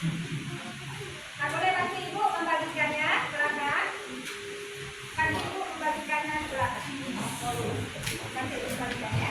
Nah, boleh bantu ibu membagikannya, silakan. Bantu ibu membagikannya, silakan. Bantu ibu membagikannya.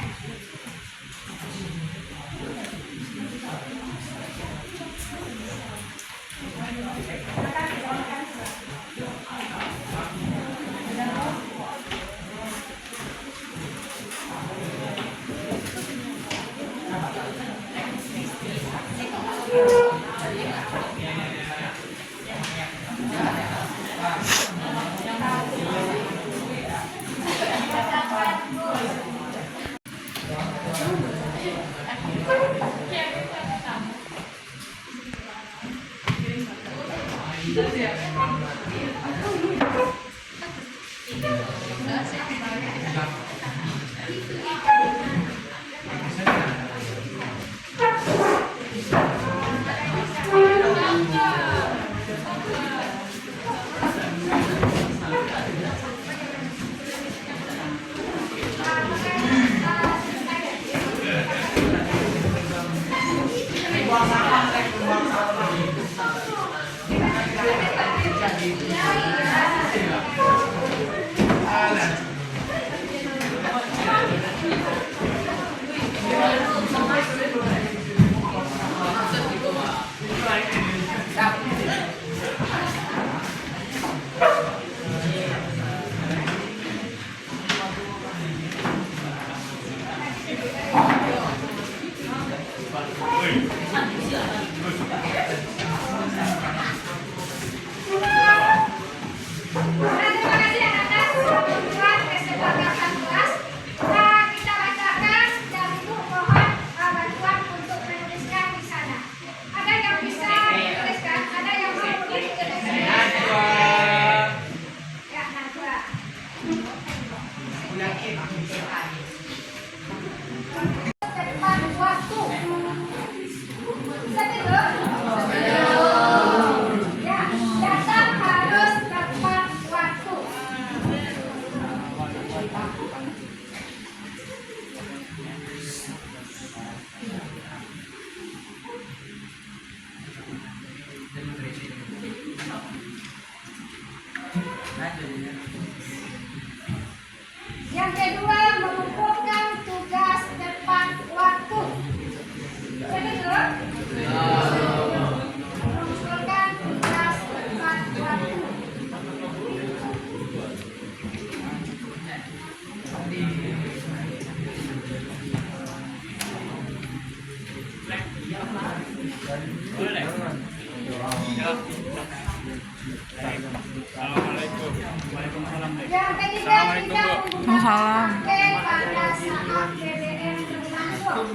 Yang kedua, mengumpulkan tugas tepat waktu. Betul? Mengumpulkan tugas tepat waktu. Yang ketiga, tidak menggunakan HP pada saat BBM berlangsung.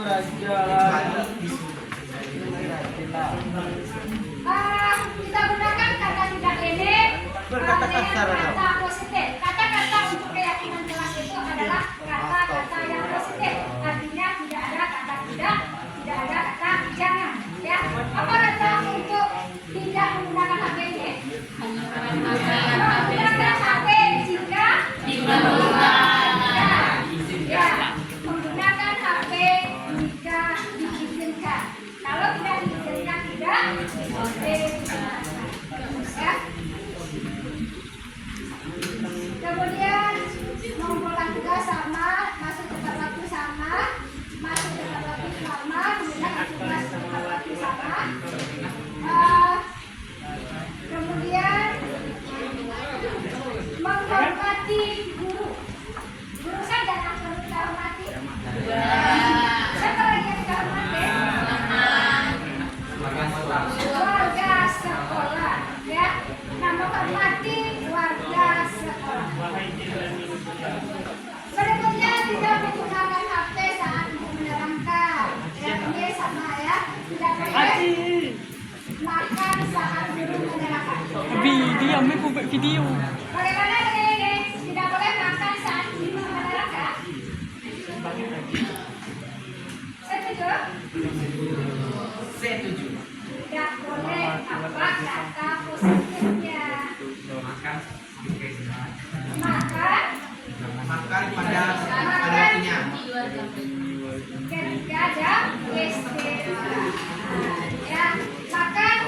Kita gunakan kata tidak ini dengan kata positif. Kata-kata untuk keyakinan kelas itu adalah kata-kata yang positif. Artinya tidak ada kata tidak ada kata jangan. Ya, apa kata untuk tidak menggunakan HP ini? Menggunakan HP jika menggunakan HP jika diizinkan. Kalau tidak diizinkan tidak boleh digunakan. Ya. Kemudian mengumpulkan tugas sama, masuk tepat waktu sama, masuk tepat waktu sama, menggunakan tugas tepat waktu sama. Kemudian menghormati guru. Guru saja yang perlu kita hormati. Siapa lagi yang kita hormati? Warga sekolah, ya. Nah, menghormati warga sekolah. Berikutnya tidak menggunakan HP saat menerangkan. Ya, ini sama ya. Tidak boleh makan saat guru menerangkan. Video, may buat video. Bagaimana dengan ini? Tidak boleh makan saat guru menerangkan. Setuju? Setuju. Tidak boleh apa kata positifnya. Makan pada waktunya. Ketika ada istirahat. Ya, makan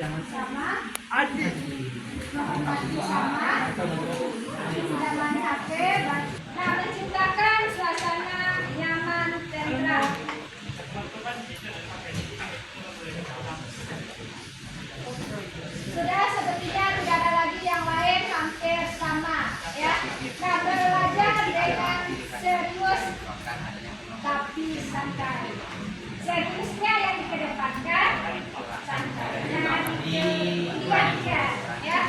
sama menghormati sama tidak main HP. Nah, menciptakan suasana nyaman tentram. Sudah sepertinya tidak ada lagi yang lain, hampir sama ya. Nah, belajar dengan serius tapi santai. Seriusnya yang dikedepankan, santainya dikedepankan ya.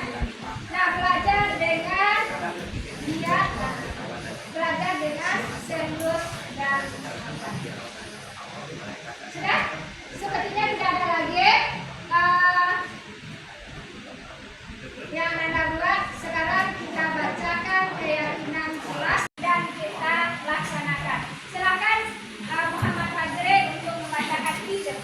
Nah, belajar dengan giat, belajar dengan serius dan santai. Sudah? Sepertinya tidak ada lagi yang Anda buat. Sekarang kita bacakan keyakinan kelas dan kita laksanakan. Silakan Muhammad Fajri untuk membacakan ide.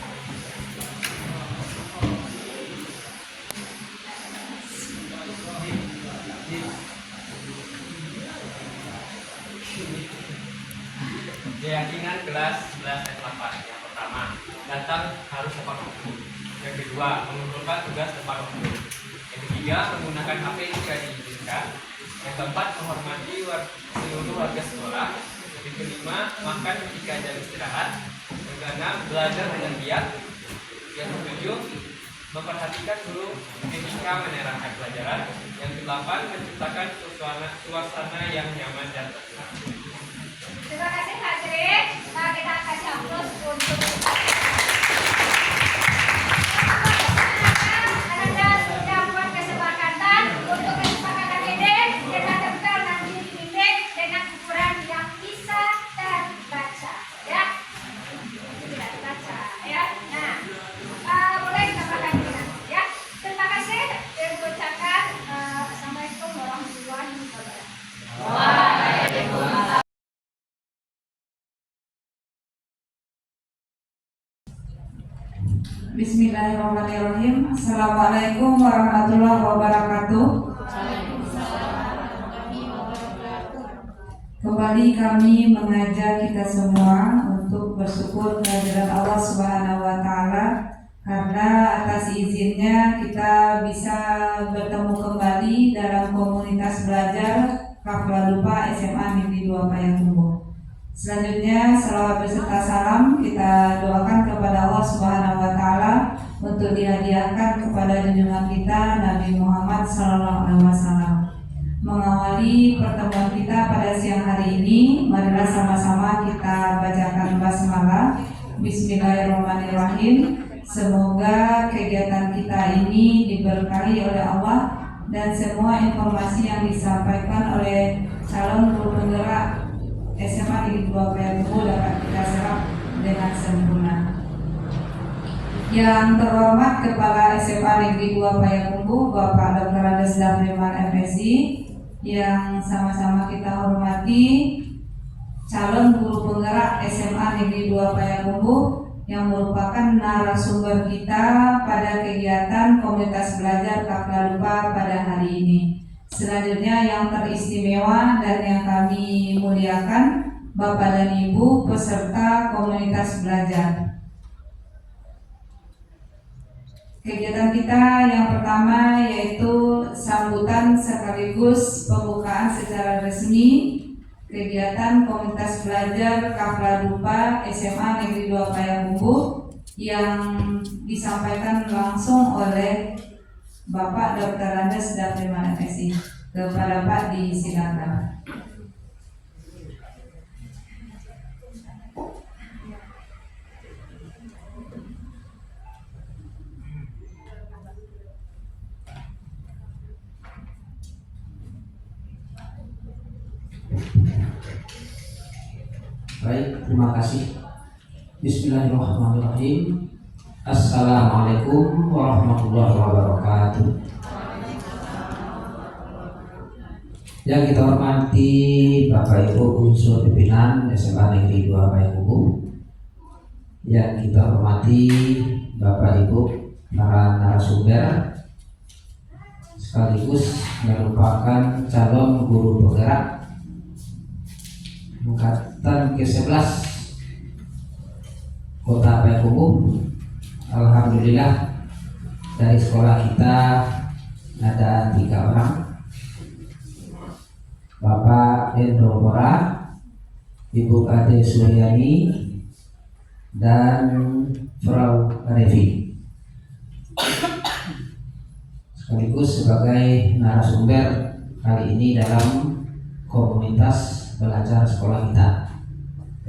Keyakinan kelas 11 ayat 8. Yang pertama, datang harus tepat waktu. Yang kedua, mengumpulkan tugas tepat waktu. Yang ketiga, menggunakan HP jika diizinkan. Yang keempat, menghormati seluruh warga sekolah. Yang kelima, makan ketika jam istirahat. Yang keenam, belajar dengan giat. Yang ketujuh, memperhatikan guru ketika menerangkan pelajaran. Yang kedelapan, menciptakan suasana yang nyaman dan tenang. Terima kasih Fajri. Nah, kita kasih aplaus untuk Anda sudah buat kesepakatan untuk kesepakatan ini dengan tempel nanti dibimbing dengan ukuran yang bisa terbaca ya. Tidak terbaca ya. Nah, boleh kita makan dulu ya. Terima kasih. Saya ucapkan assalamualaikum warahmatullahi wabarakatuh. Waalaikumsalam. Bismillahirrahmanirrahim. Assalamualaikum warahmatullahi wabarakatuh. Kembali kami mengajak kita semua untuk bersyukur kehadiran Allah Subhanahu wa Ta'ala, karena atas izinnya kita bisa bertemu kembali dalam komunitas belajar Kaflalupa SMA Negeri 2 Payakumbuh. Selanjutnya, salawat beserta salam kita doakan kepada Allah Subhanahu wa Ta'ala untuk dihadiahkan kepada junjungan kita Nabi Muhammad SAW. Mengawali pertemuan kita pada siang hari ini, marilah sama-sama kita bacakan basmalah. Bismillahirrahmanirrahim. Semoga kegiatan kita ini diberkahi oleh Allah dan semua informasi yang disampaikan oleh calon guru penggerak SMA Negeri 2 Payakumbuh dapat kita serap dengan sempurna. Yang terhormat Kepala SMA Negeri 2 Payakumbuh Bapak Dr. Andes Dafriman FSI, yang sama-sama kita hormati calon guru penggerak SMA Negeri 2 Payakumbuh yang merupakan narasumber kita pada kegiatan komunitas belajar Kaflalupa pada hari ini. Selanjutnya yang teristimewa dan yang kami muliakan Bapak dan Ibu peserta komunitas belajar. Kegiatan kita yang pertama yaitu sambutan sekaligus pembukaan secara resmi kegiatan komunitas belajar Kaflalupa SMA Negeri 2 Payakumbuh yang disampaikan langsung oleh Bapak Dr. Andes Dafriman FSI. Kepada Pak disilakan. Baik, terima kasih. Bismillahirrahmanirrahim. Assalamualaikum warahmatullahi wabarakatuh. Yang kita hormati Bapak Ibu unsur pimpinan SMA Negeri 2 Payakumbuh, yang kita hormati Bapak Ibu para narasumber sekaligus merupakan calon guru penggerak angkatan ke-11 Kota Payakumbuh. Alhamdulillah dari sekolah kita ada 3 orang, Bapak Endro Bora, Ibu Ade Suryani, dan Frau Revi, sekaligus sebagai narasumber kali ini dalam komunitas belajar sekolah kita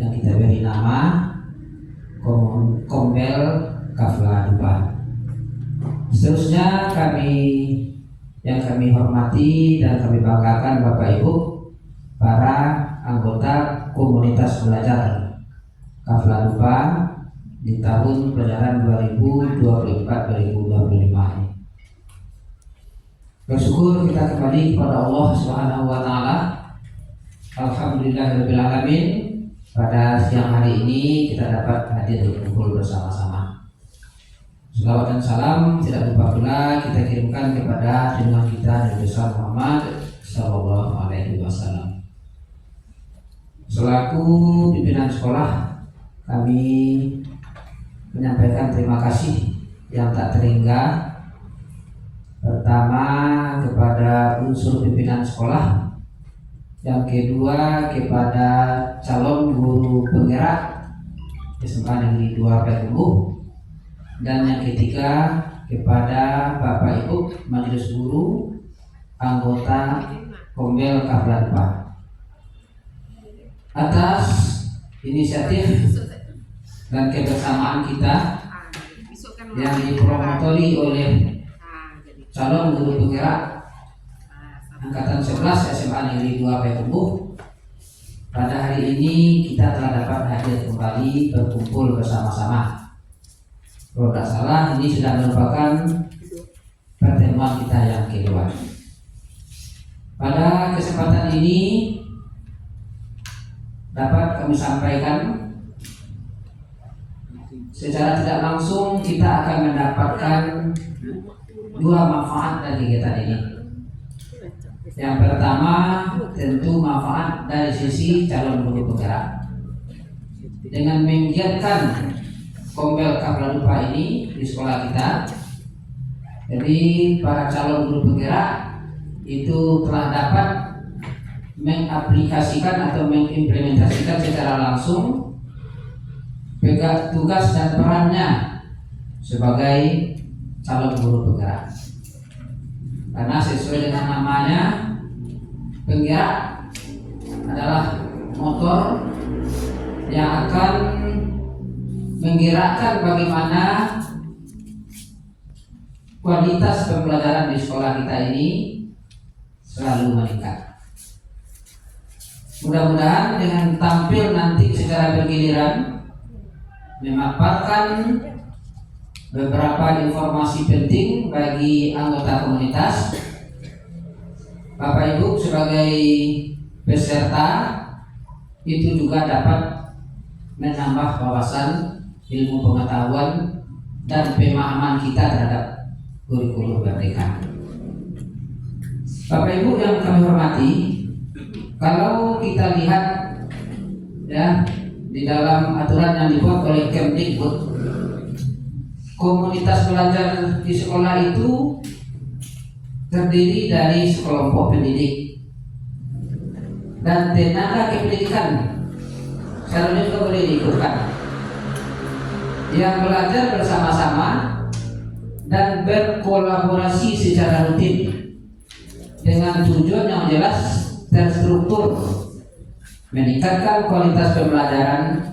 yang kita beri nama Kombel Kafla Dupa. Seterusnya yang kami hormati dan kami banggakan Bapak Ibu, para anggota komunitas belajar Kafla Dupa di tahun pelajaran 2024-2025 ini. Bersyukur kita kembali kepada Allah Subhanahu wa taala. Alhamdulillahirabbil alamin. Pada siang hari ini kita dapat hadir berkumpul bersama-sama. Salawat dan salam tidak lupa pula kita kirimkan kepada junjungan kita Nabi besar Muhammad sallallahu alaihi wasallam. Selaku pimpinan sekolah, kami menyampaikan terima kasih yang tak terhingga. Pertama kepada unsur pimpinan sekolah, yang kedua kepada calon guru penggerak SMA Negeri 2 Payakumbuh, dan yang ketiga kepada Bapak Ibu Majelis Guru anggota Kombel Kafla Dupa atas inisiatif dan kebersamaan kita yang dipromotori oleh calon guru penggerak angkatan 11 SMA Negeri 2 Payakumbuh. Pada hari ini kita telah dapat hadir kembali berkumpul bersama-sama. Kalau tidak salah ini sudah merupakan pertemuan kita yang kedua. Pada kesempatan ini dapat kami sampaikan secara tidak langsung kita akan mendapatkan 2 manfaat dari kegiatan ini. Yang pertama tentu manfaat dari sisi calon guru penggerak. Dengan menggiatkan Kombel Kafla Dupa ini di sekolah kita, jadi para calon guru penggerak itu telah dapat mengaplikasikan atau mengimplementasikan secara langsung tugas dan perannya sebagai calon guru penggerak. Karena sesuai dengan namanya, penggerak adalah motor yang akan menggerakkan bagaimana kualitas pembelajaran di sekolah kita ini selalu meningkat. Mudah-mudahan dengan tampil nanti secara bergiliran memaparkan beberapa informasi penting bagi anggota komunitas, Bapak Ibu sebagai peserta itu juga dapat menambah wawasan, ilmu pengetahuan dan pemahaman kita terhadap kurikulum merdeka. Bapak Ibu yang kami hormati, kalau kita lihat ya di dalam aturan yang dibuat oleh Kemdikbud, komunitas belajar di sekolah itu terdiri dari sekelompok pendidik dan tenaga kependidikan. Seharusnya juga boleh diikutkan yang belajar bersama-sama dan berkolaborasi secara rutin dengan tujuan yang jelas dan struktur, meningkatkan kualitas pembelajaran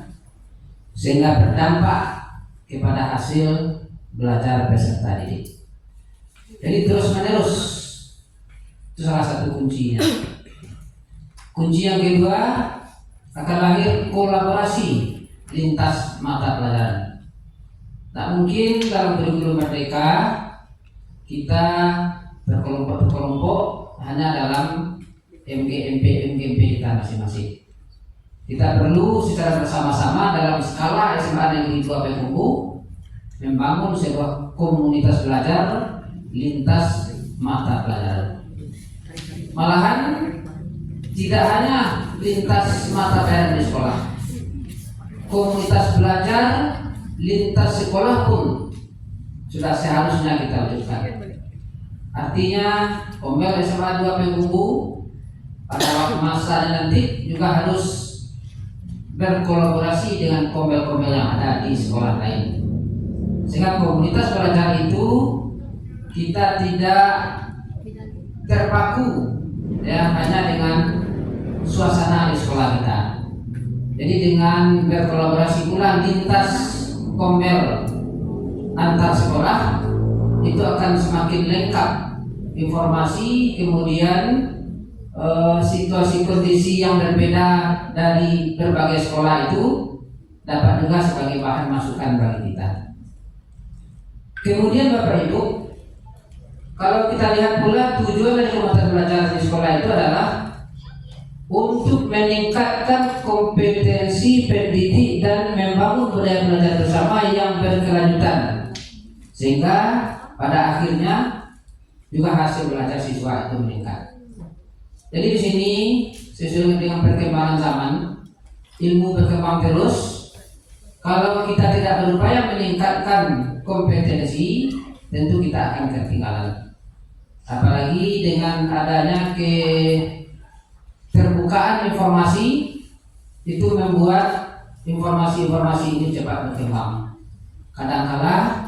sehingga berdampak kepada hasil belajar peserta didik. Jadi terus menerus itu salah satu kuncinya. Kunci yang kedua akan lahir kolaborasi lintas mata pelajaran. Tak mungkin dalam kurikulum merdeka kita berkelompok-kelompok hanya dalam MGMP kita masing-masing. Kita perlu secara bersama-sama dalam skala SMA Negeri 2 Payakumbuh membangun sebuah komunitas belajar lintas mata pelajaran. Malahan tidak hanya lintas mata pelajaran di sekolah, komunitas belajar lintas sekolah pun sudah seharusnya kita wujudkan. Artinya Kombel SMA 2 Pengumbu pada waktu masanya nanti juga harus berkolaborasi dengan kombel-kombel yang ada di sekolah lain, sehingga komunitas belajar itu kita tidak terpaku ya hanya dengan suasana di sekolah kita. Jadi dengan berkolaborasi pula lintas kombel antar sekolah itu akan semakin lengkap informasi, kemudian situasi kondisi yang berbeda dari berbagai sekolah itu dapat juga sebagai bahan masukan bagi kita. Kemudian Bapak Ibu, kalau kita lihat pula tujuan dari komunitas belajar di sekolah itu adalah untuk meningkatkan kompetensi pendidik dan membangun budaya belajar bersama yang berkelanjutan, sehingga pada akhirnya juga hasil belajar siswa itu meningkat. Jadi di sini sesuai dengan perkembangan zaman, ilmu berkembang terus. Kalau kita tidak berupaya meningkatkan kompetensi, tentu kita akan ketinggalan. Apalagi dengan adanya keterbukaan informasi, itu membuat informasi-informasi ini cepat berkembang. Kadang-kala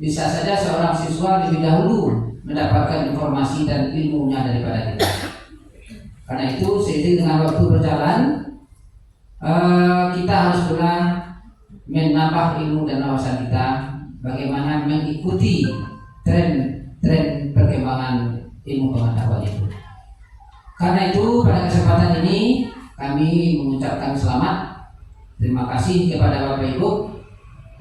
bisa saja seorang siswa lebih dahulu mendapatkan informasi dan ilmunya daripada kita. Karena itu seiring dengan waktu berjalan, kita harus pula menambah ilmu dan wawasan kita, bagaimana mengikuti tren perkembangan ilmu pengetahuan itu. Karena itu pada kesempatan ini kami mengucapkan selamat, terima kasih kepada Bapak Ibu,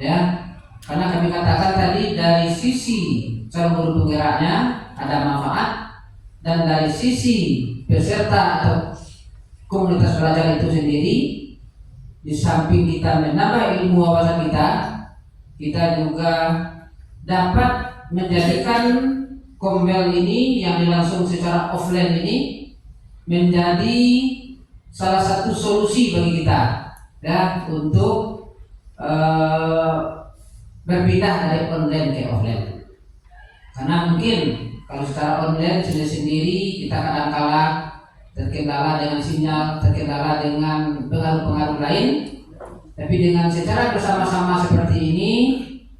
ya, karena kami katakan tadi dari sisi calon guru penggeraknya ada manfaat, dan dari sisi peserta atau komunitas belajar itu sendiri, di samping kita menambah ilmu wawasan kita juga dapat menjadikan kombel ini yang dilangsung secara offline ini menjadi salah satu solusi bagi kita ya untuk berpindah dari online ke offline. Karena mungkin kalau secara online sendiri kita kadang-kala terkendala dengan sinyal, terkendala dengan pengaruh-pengaruh lain, tapi dengan secara bersama-sama seperti ini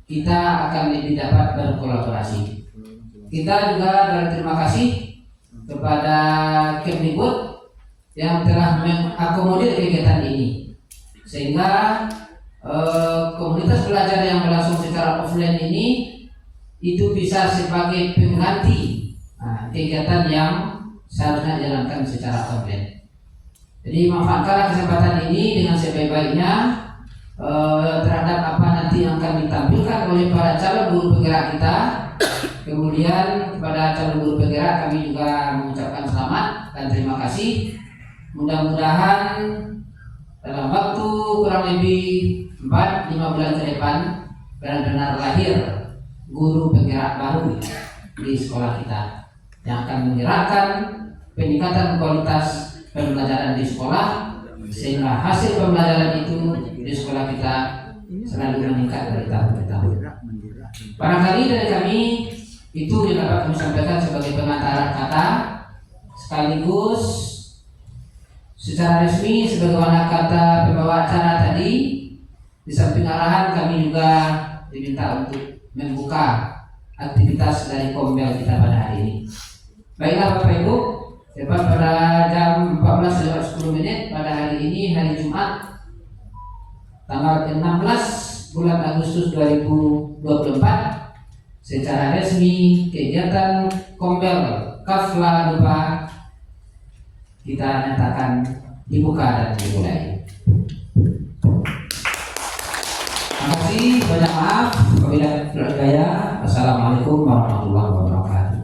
kita akan lebih dapat berkolaborasi. Kita juga berterima kasih kepada Kemdikbud yang telah mengakomodir kegiatan ini, sehingga komunitas belajar yang berlangsung secara offline ini itu bisa sebagai pengganti kegiatan yang seharusnya dijalankan secara online. Jadi manfaatkanlah kesempatan ini dengan sebaik-baiknya terhadap apa nanti yang akan ditampilkan oleh para calon guru penggerak kita. Kemudian kepada calon guru penggerak kami juga mengucapkan selamat dan terima kasih. Mudah-mudahan dalam waktu kurang lebih 4-5 bulan ke depan benar-benar lahir guru penggerak baru di sekolah kita yang akan menggerakkan peningkatan kualitas pembelajaran di sekolah, sehingga hasil pembelajaran itu di sekolah kita selalu meningkat dari tahun ke tahun. Barangkali dari kami itu yang dapat kami sampaikan sebagai pengantar kata, sekaligus secara resmi sebagaimana kata pembawa acara tadi, di samping arahan kami juga diminta untuk membuka aktivitas dari kombel kita pada hari ini. Baiklah Bapak Ibu, tepat pada jam 14:10 pada hari ini, hari Jumat tanggal 16 bulan Agustus 2024, secara resmi kegiatan kombel Kafla Dupa kita nyatakan dibuka dan dimulai. Terima kasih, banyak maaf apabila tidak daya. Assalamualaikum warahmatullahi wabarakatuh.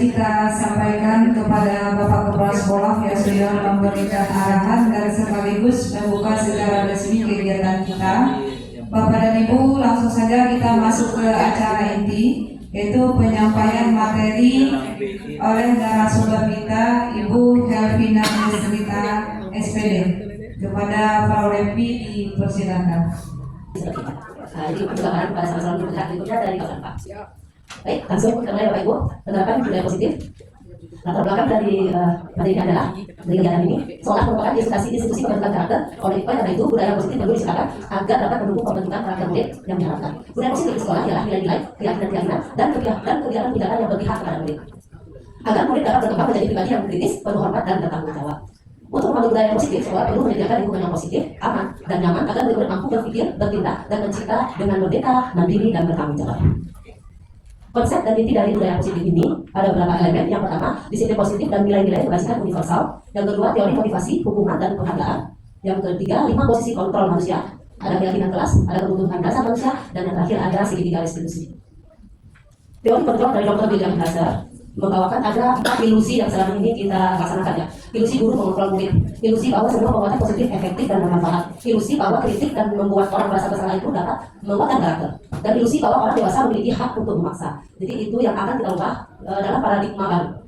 Kita sampaikan kepada Bapak Kepala Sekolah yang sudah memberikan arahan dan sekaligus membuka secara resmi kegiatan kita. Bapak dan Ibu, langsung saja kita masuk ke acara inti, yaitu penyampaian materi oleh narasumber kita, Ibu Helvina Nesrita SPD. Kepada Frau Lempi dipersilakan. Jadi untuk gambaran kepada sama-sama bergerak berikutnya dari kawasan Pak. Baik, langsung kita mulai Bapak Ibu penerapan budaya positif. Latar belakang dari materi ini adalah dari kegiatan ini seolah merupakan institusi pembentukan karakter. Oleh karena itu budaya positif perlu diciptakan agar dapat mendukung pembentukan karakter murid yang diharapkan. Budaya positif di sekolah ialah nilai-nilai, keyakinan dan kegiatan tindakan yang berpihak kepada murid. Agar murid dapat berkembang menjadi pribadi yang kritis, penuh hormat dan bertanggung jawab. Untuk membangun budaya yang positif, sekolah perlu menyediakan lingkungan yang positif, aman, dan nyaman agar murid mampu berpikir, bertindak, dan mencipta dengan merdeka, mandiri, dan bertanggung jawab. Konsep dan inti dari budaya positif ini ada beberapa elemen. Yang pertama, disiplin positif dan nilai-nilai kebajikan universal. Yang kedua, teori motivasi, hukuman, dan penghargaan. Yang ketiga, 5 posisi kontrol manusia. Ada keyakinan kelas, ada kebutuhan dasar manusia, dan yang terakhir ada segitiga restitusi. Teori kontrol dari Dr. William Glasser membawakan ada 4 ilusi yang selama ini kita laksanakan ya. Ilusi guru mengontrol murid, ilusi bahwa semua penguatan positif efektif dan bermanfaat, ilusi bahwa kritik dan membuat orang merasa bersalah itu dapat menguatkan karakter, dan ilusi bahwa orang dewasa memiliki hak untuk memaksa. Jadi itu yang akan kita ubah dalam paradigma baru.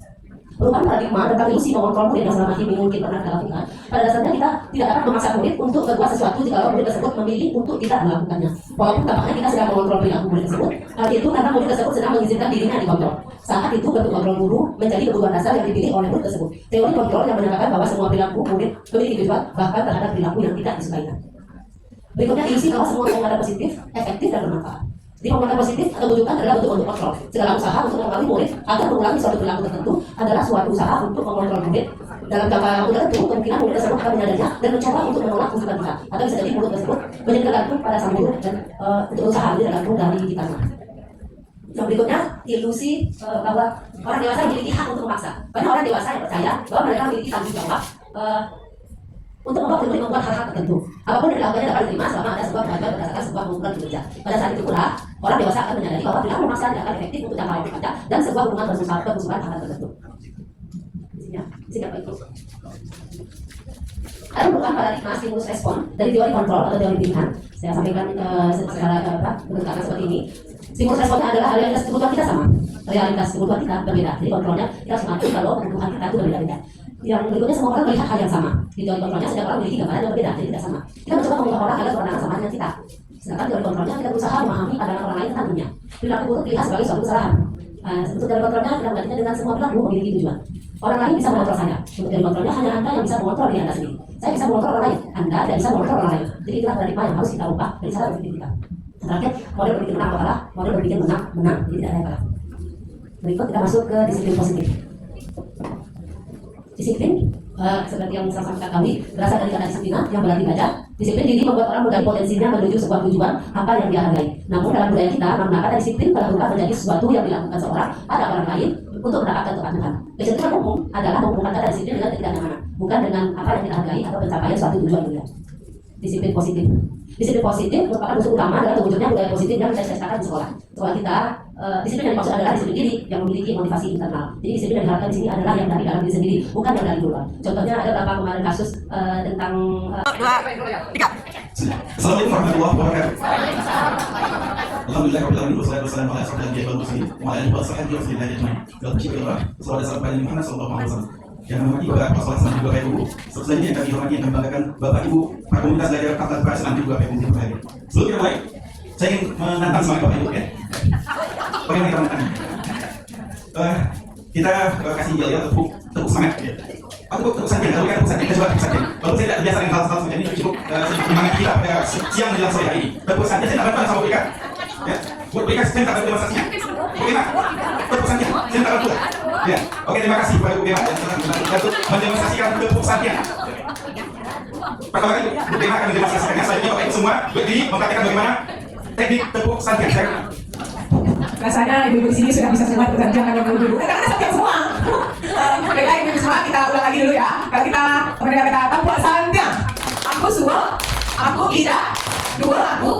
Perubahan paradigma tentang ilusi mengontrol murid yang selama ini mungkin pernah kita lakukan. Pada dasarnya kita tidak dapat memaksa murid untuk berbuat sesuatu jika murid tersebut memilih untuk tidak melakukannya. Walaupun tampaknya kita sedang mengontrol perilaku murid tersebut, hal itu karena murid tersebut sedang mengizinkan dirinya dikontrol. Saat itu bentuk kontrol guru menjadi kebutuhan dasar yang dipilih oleh murid tersebut. Teori kontrol yang menyatakan bahwa semua perilaku murid memiliki tujuan bahkan terhadap perilaku yang tidak disukainya. Berikutnya ilusi bahwa semua penguatan positif, efektif dan bermanfaat. Di penguatan positif atau tuntutan adalah bentuk kontrol. Segala usaha untuk mengurangi murid agar mengurangi suatu perilaku tertentu adalah suatu usaha untuk mengontrol murid. Dalam jangka waktu tertentu, kemungkinan murid tersebut akan menyadarinya dan mencoba untuk menolak tuntutan kita. Atau bisa jadi murid tersebut menjadi tergantung pada sang guru dan untuk usaha menjadi tergantung dari kita. Yang berikutnya, ilusi bahwa orang dewasa memiliki hak untuk memaksa. Banyak orang dewasa yang percaya bahwa mereka memiliki tanggung jawab untuk membuat hal-hal tertentu. Apapun yang dilakukannya dapat diterima selama ada sebuah kewajiban berdasarkan sebuah hubungan kinerja. Pada saat itu pula, orang dewasa akan menyadari bahwa perilaku memaksa tidak akan efektif untuk jangka waktu panjang dan sebuah hubungan bermusuhan hal tertentu. Ada merupakan paradigma stimulus respon dari teori kontrol atau teori pilihan. Saya sampaikan secara berdasarkan seperti ini. Stimulus responnya adalah realitas kebutuhan kita sama. Realitas kebutuhan kita berbeda. Jadi kontrolnya kita harus mengatur kalau kebutuhan kita itu berbeda-beda. Yang berikutnya, semua orang melihat hal yang sama. Di teori kontrolnya setiap orang memiliki gambaran yang berbeda, jadi tidak sama. Kita mencoba mengubah orang agar berpandangan sama dengan kita. Sedangkan teori kontrolnya kita berusaha memahami pandangan orang lain tentang dunia. Perilaku buruk dilihat sebagai suatu kesalahan. Untuk teori kontrolnya kita menggantinya dengan semua perilaku memiliki tujuan. Orang lain bisa mengontrol saya. Untuk teori kontrolnya hanya Anda yang bisa mengontrol diri Anda sendiri. Saya bisa mengontrol orang lain. Anda tidak bisa mengontrol orang lain. Jadi itulah paradigma yang harus kita ubah dari cara berpikir kita. Terakhir, model berpikir menang atau kalah, model berpikir menang, jadi tidak ada yang kalah. Berikut kita masuk ke disiplin positif. Disiplin, seperti yang sama-sama kita ketahui, berasal dari kata disiplina yang berarti belajar. Disiplin diri membuat orang menggali potensinya menuju sebuah tujuan apa yang dia hargai. Namun dalam budaya kita, makna kata disiplin telah berubah menjadi sesuatu yang dilakukan seorang pada orang lain untuk mendapatkan kepatuhan. Kecenderungan umum adalah menghubungkan kata disiplin dengan ketidaknyamanan, bukan dengan apa yang kita hargai atau pencapaian suatu tujuan mulia. Disiplin positif. Disiplin positif merupakan unsur utama dalam terwujudnya budaya positif yang kita ciptakan di sekolah. Sekolah kita, disiplin yang dimaksud adalah disiplin diri yang memiliki motivasi internal. Jadi disiplin yang diharapkan di sini adalah yang dari dalam diri sendiri, bukan yang dari luar. Contohnya ada beberapa kemarin kasus tentang Assalamualaikum warahmatullahi wabarakatuh. Alhamdulillah rabbil alamin wassalatu wassalamu ala asyrofil anbiya'i wal mursalin wa ala alihi wa sahbihi wa sallam. Sallallahu alaihi Muhammad sallallahu alaihi wasallam. Yang menghormati Bapak Kepala Sekolah Bapak Ibu, selanjutnya yang kami hormati dan banggakan Bapak Ibu, para komunitas belajar Fakultas Bahasa dan juga Bapak Ibu berbahagia. Sebelum kita mulai, saya ingin menantang semangat Bapak Ibu ya. Bagaimana kita menantang? Kita kasih ya tepuk semangat ya. Tepuk saja, kalau kan tepuk saja, kita coba tepuk saja. Walaupun saya tidak terbiasa dengan hal-hal semacam ini, cukup semangat kita pada siang menjelang sore hari ini. Tepuk saja, saya tidak bantu sama Bika. Ya, buat Bika saya tidak bantu demonstrasinya. Bagaimana? Tepuk saja, saya tidak bantu. Ya, oke, terima kasih Bapak Ibu Bima dan untuk mendemonstrasikan tepuk saja. Pertama kali Bu Bima akan mendemonstrasikannya. Selanjutnya Bapak Ibu semua berdiri mempraktikkan bagaimana teknik tepuk saja. Rasanya ibu-ibu di sini sudah bisa semua tepuk saja dengan dulu. Karena setiap semua. Baiklah ibu semua, kita ulang lagi dulu ya. Kalau kita mendengar kata tepuk saja. Aku semua, aku tidak, dua aku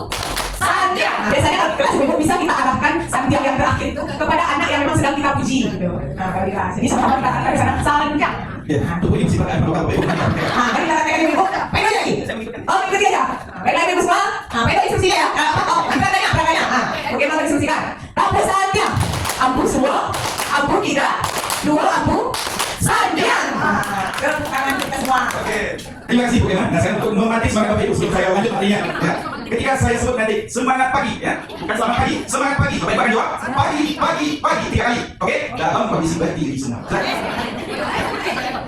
saja. Biasanya kalau kelas ibu bisa kita arahkan santiang yang terakhir itu kepada anak yang memang sedang kita puji gitu. Nah, kalau kita jadi sama-sama kita arahkan ke sana saja. Ya, tepuk ini silakan Bapak Ibu. Nah, kan kita katakan ibu, pengen lagi. Oh, ikuti aja. Baiklah ibu semua. Nah, pengen instruksinya ya. Kita tanya perangkanya. Bagaimana instruksikan? Tepuk saja. Aku semua, aku tidak, dua aku saja. Tepuk tangan kita semua. Oke, terima kasih Bu Bima. Nah, sekarang untuk memantik semangat Bapak Ibu sebelum saya lanjut artinya. Ya. ketika saya sebut nanti semangat pagi, ya, bukan selamat pagi, semangat pagi. Bapak Ibu akan jawab pagi 3 kali. Oke? Dalam kondisi berdiri semua.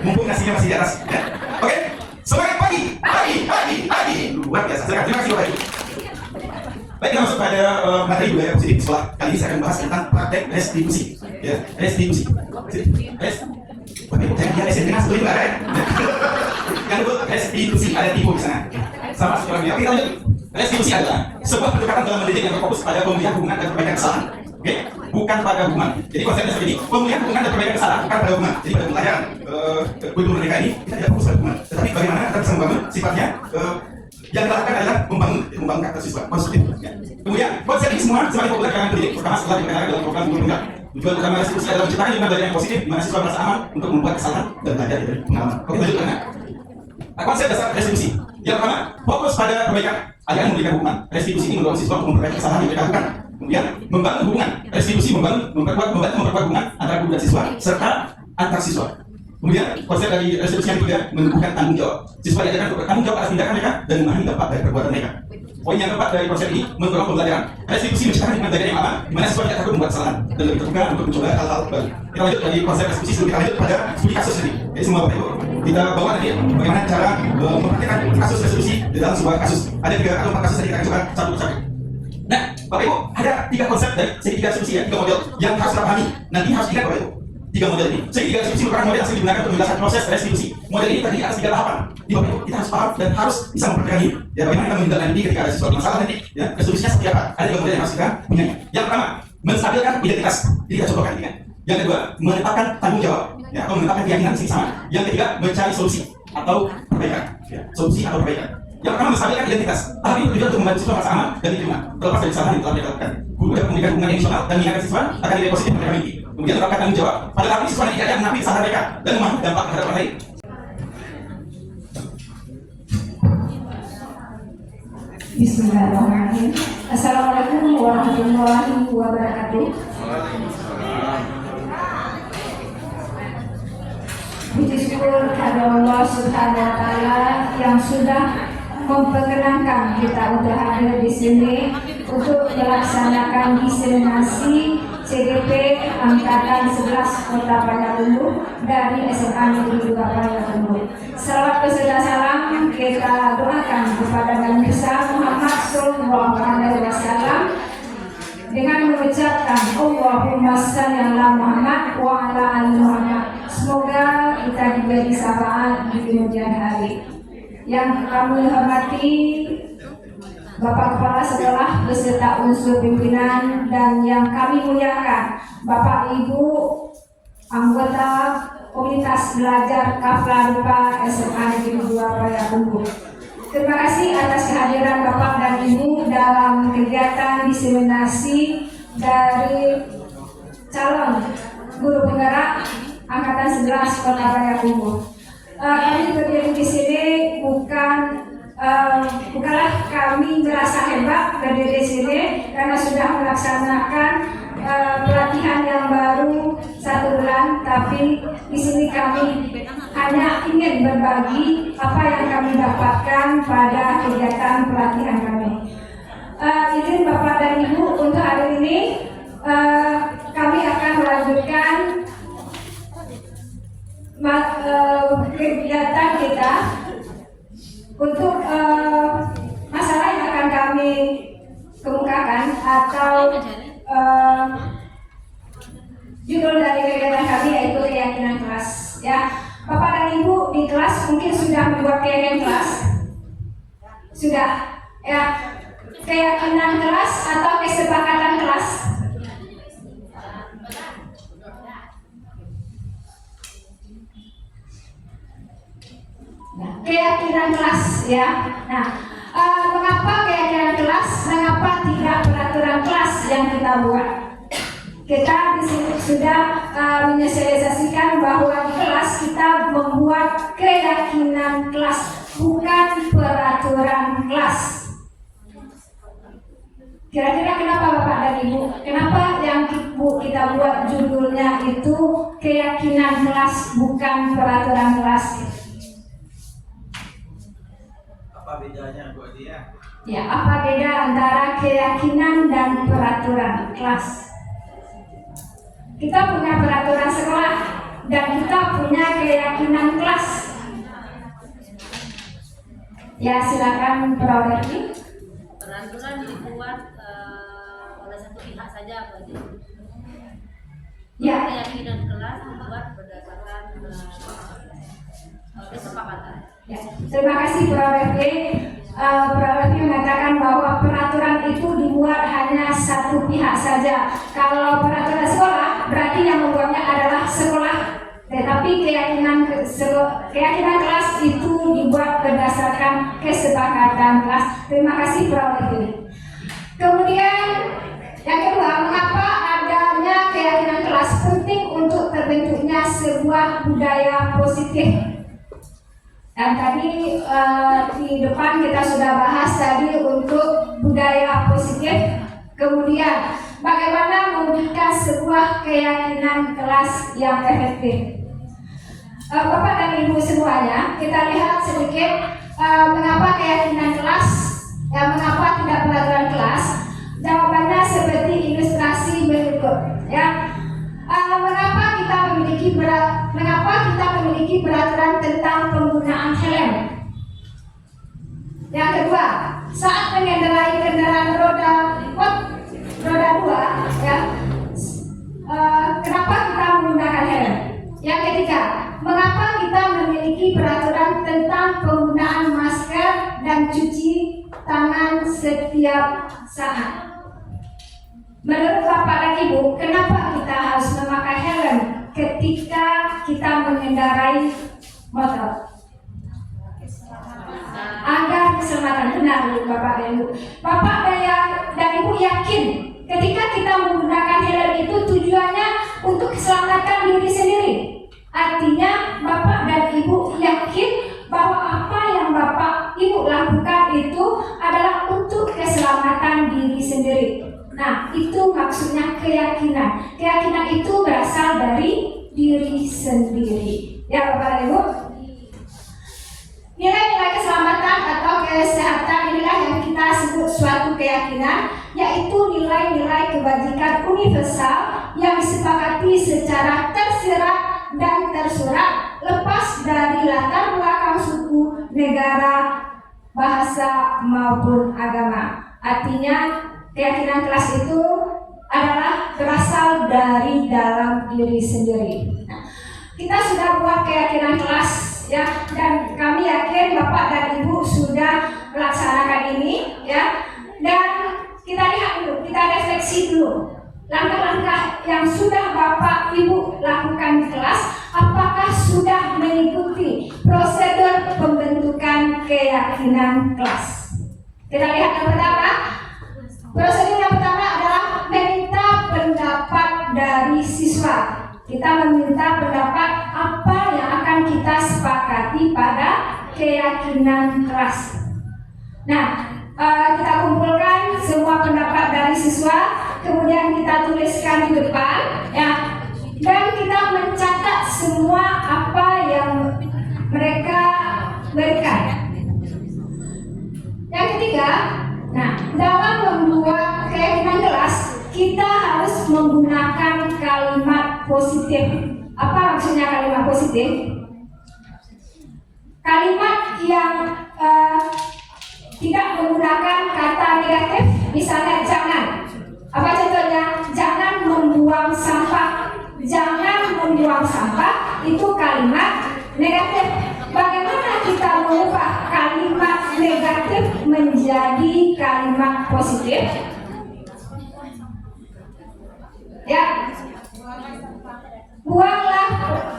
Mumpung nasinya masih di atas, ya. Oke? Semangat pagi. Luar biasa. Silakan. Terima kasih Bapak Ibu. Baik, kita masuk pada materi budaya positif sekolah. Kali ini saya akan bahas tentang praktek restitusi. Ya, restitusi. Bapak Ibu, jangan lihat SNK sebelum itu ada ya. Yang kedua, restitusi. Ada tipu di sana. Sama seperti oke, kita lanjut. Restitusi adalah sebuah pendekatan dalam mendidik yang berfokus pada pemulihan hubungan dan perbaikan kesalahan. Oke? Bukan pada hubungan. Jadi konsepnya seperti ini. Pemulihan hubungan dan perbaikan kesalahan bukan pada hubungan. Jadi pada pelajaran kurikulum merdeka ini kita tidak fokus pada hubungan. Tetapi bagaimana kita bisa membangun sifatnya yang kita lakukan adalah membangun karakter siswa konstruktif. Ya. Kemudian konsep ini semua semakin populer kalangan pendidik, terutama setelah diperkenalkan dalam program guru tunggal. Tujuan utama restitusi adalah menciptakan lingkungan belajar yang positif, di mana siswa merasa aman untuk membuat kesalahan dan belajar dari pengalaman. Oke, lanjut karena konsep dasar restitusi. Yang pertama, fokus pada perbaikan. Agar memberikan hukuman. Restitusi ini mendorong siswa untuk memperbaiki kesalahan yang mereka lakukan. Kemudian membangun hubungan. Restitusi memperkuat hubungan antara guru dan siswa serta antar siswa. Kemudian konsep dari restitusi yang ketiga menumbuhkan tanggung jawab. Siswa diajarkan untuk bertanggung jawab atas tindakan mereka dan memahami dampak dari perbuatan mereka. Poin yang keempat dari konsep ini mendorong pembelajaran. Restitusi menciptakan lingkungan belajar yang aman, di mana siswa tidak takut membuat kesalahan dan lebih terbuka untuk mencoba hal-hal baru. Kita lanjut dari konsep restitusi sebelum kita lanjut pada studi kasus ini. Jadi semua Bapak Ibu, kita bawa nanti bagaimana cara mempraktikkan kasus restitusi di dalam sebuah kasus. Ada 3 atau 4 kasus yang kita akan coba satu persatu. Nah, Bapak Ibu, ada 3 konsep dari segitiga restitusi ya, 3 model yang harus kita pahami. Nanti harus diingat Bapak Ibu. 3 model ini. Segitiga restitusi merupakan model yang sering digunakan untuk menjelaskan proses restitusi. Model ini terdiri atas 3 tahapan. Di Bapak Ibu, kita harus paham dan harus bisa mempraktikkan ini. Ya, bagaimana kita menindaklanjuti ketika ada sesuatu masalah nanti, ya, restitusinya seperti apa? Ada 3 model yang harus kita punya. Yang pertama, menstabilkan identitas. Jadi kita contohkan ini kan. Yang kedua, menetapkan tanggung jawab, ya, atau menetapkan keyakinan sisi sama. Yang ketiga, mencari solusi atau perbaikan, ya, solusi atau perbaikan. Yang pertama, menstabilkan identitas. Tahap ini tujuan untuk membantu siswa merasa aman dan diterima terlepas dari kesalahan yang telah mereka lakukan. Guru dapat memberikan hubungan yang emosional dan mengingatkan siswa akan nilai positif yang mereka miliki. Kemudian menerapkan tanggung jawab. Pada tahap ini siswa nanti akan mengakui kesalahan mereka dan memahami dampak terhadap orang lain. Bismillahirrahmanirrahim. Assalamualaikum warahmatullahi wabarakatuh. Puji syukur kepada Allah Subhanahu wa Ta'ala yang sudah memperkenankan kita untuk hadir di sini untuk melaksanakan diseminasi CDP Angkatan 11 Kota Payakumbuh dari SMA Negeri 2 Payakumbuh. Salawat beserta salam kita doakan kepada Nabi besar Muhammad Sallallahu Alaihi Wasallam dengan mengucapkan Allahumma shalli ala Muhammad wa ala ali Muhammad. Semoga kita diberi syafaat di kemudian hari. Yang kami hormati Bapak Kepala Sekolah beserta unsur pimpinan dan yang kami muliakan Bapak Ibu anggota komunitas belajar Kaflarupa SMA Negeri 2 Payakumbuh. Terima kasih atas kehadiran Bapak dan Ibu dalam kegiatan diseminasi dari calon guru penggerak Angkatan 11 Kota Payakumbuh. Kami berdiri di sini bukanlah kami merasa hebat berdiri di sini karena sudah melaksanakan pelatihan yang baru 1 bulan, tapi di sini kami hanya ingin berbagi apa yang kami dapatkan pada kegiatan pelatihan kami. Izin Bapak dan Ibu untuk hari ini kami akan melanjutkan kegiatan kita untuk masalah yang akan kami kemukakan atau judul dari kegiatan kami yaitu keyakinan kelas. Ya, Bapak dan Ibu di kelas mungkin sudah membuat keyakinan kelas, sudah ya, keyakinan kelas atau kesepakatan kelas. Keyakinan kelas ya. Nah, mengapa keyakinan kelas? Mengapa tidak peraturan kelas yang kita buat? Kita di sini sudah menyosialisasikan bahwa di kelas kita membuat keyakinan kelas, bukan peraturan kelas. Kira-kira kenapa Bapak dan Ibu? Kenapa yang kita buat judulnya itu keyakinan kelas, bukan peraturan kelas? Apa bedanya buat dia? Ya, apa beda antara keyakinan dan peraturan kelas? Kita punya peraturan sekolah dan kita punya keyakinan kelas. Ya, silakan Prof. Peraturan dibuat oleh satu pihak saja, Pak. Ya. Keyakinan kelas dibuat berdasarkan kesepakatan. Ya, terima kasih Prof. Prof. mengatakan bahwa peraturan itu dibuat hanya satu pihak saja. Kalau peraturan sekolah berarti yang membuatnya adalah sekolah, tetapi keyakinan kelas itu dibuat berdasarkan kesepakatan kelas. Terima kasih Prof. Kemudian yang kedua, mengapa adanya keyakinan kelas penting untuk terbentuknya sebuah budaya positif? Dan tadi di depan kita sudah bahas tadi untuk budaya positif. Kemudian bagaimana membuat sebuah keyakinan kelas yang efektif? Bapak dan Ibu semuanya, kita lihat sedikit mengapa keyakinan kelas, mengapa tidak peraturan kelas. Jawabannya seperti ilustrasi berikut. Ya. Mengapa kita memiliki peraturan tentang penggunaan helm? Yang kedua, saat mengendarai kendaraan roda 2, ya, kenapa kita menggunakan helm? Yang ketiga, mengapa kita memiliki peraturan tentang penggunaan masker dan cuci tangan setiap saat? Menurut Bapak dan Ibu, kenapa kita harus memakai helm ketika kita mengendarai motor? Agar keselamatan. Benar Bapak dan Ibu. Bapak dan Ibu yakin ketika kita menggunakan helm itu tujuannya untuk keselamatan diri sendiri. Artinya Bapak dan Ibu yakin bahwa apa yang Bapak Ibu lakukan itu adalah untuk keselamatan diri sendiri. Nah, itu maksudnya keyakinan. Keyakinan itu berasal dari diri sendiri. Ya, Bapak dan Ibu. Nilai-nilai keselamatan atau kesehatan inilah yang kita sebut suatu keyakinan, yaitu nilai-nilai kebajikan universal yang disepakati secara tersirat dan tersurat, lepas dari latar belakang suku, negara, bahasa maupun agama. Artinya keyakinan kelas itu adalah berasal dari dalam diri sendiri. Nah, kita sudah buat keyakinan kelas, ya, dan kami yakin Bapak dan Ibu sudah melaksanakan ini, ya. Dan kita lihat dulu, kita refleksi dulu langkah-langkah yang sudah Bapak Ibu lakukan di kelas. Apakah sudah mengikuti prosedur pembentukan keyakinan kelas? Kita lihat yang pertama. Prosedur yang pertama adalah meminta pendapat dari siswa. Kita meminta pendapat apa yang akan kita sepakati pada keyakinan kelas. Nah, kita kumpulkan semua pendapat dari siswa, kemudian kita tuliskan di depan, ya, dan kita mencatat semua apa yang mereka berikan. Yang ketiga, nah, dalam membuat keyakinan kelas, kita harus menggunakan kalimat positif. Apa maksudnya kalimat positif? Kalimat yang tidak menggunakan kata negatif, misalnya jangan. Apa contohnya? Jangan membuang sampah. Jangan membuang sampah itu kalimat negatif. Bagaimana kita mengubah kalimat negatif menjadi kalimat positif? Ya, buanglah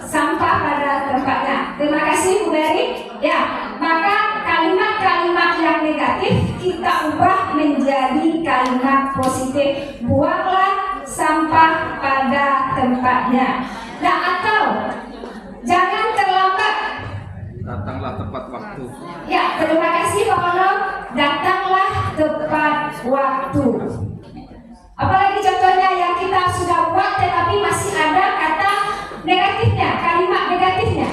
sampah pada tempatnya. Terima kasih Bu Beri. Ya, maka kalimat-kalimat yang negatif kita ubah menjadi kalimat positif. Buanglah sampah pada tempatnya. Nah, atau jangan terlambat. Datanglah tepat waktu. Ya, terima kasih Pak Ono. Datanglah tepat waktu. Apalagi contohnya yang kita sudah buat tetapi masih ada kata negatifnya, kalimat negatifnya.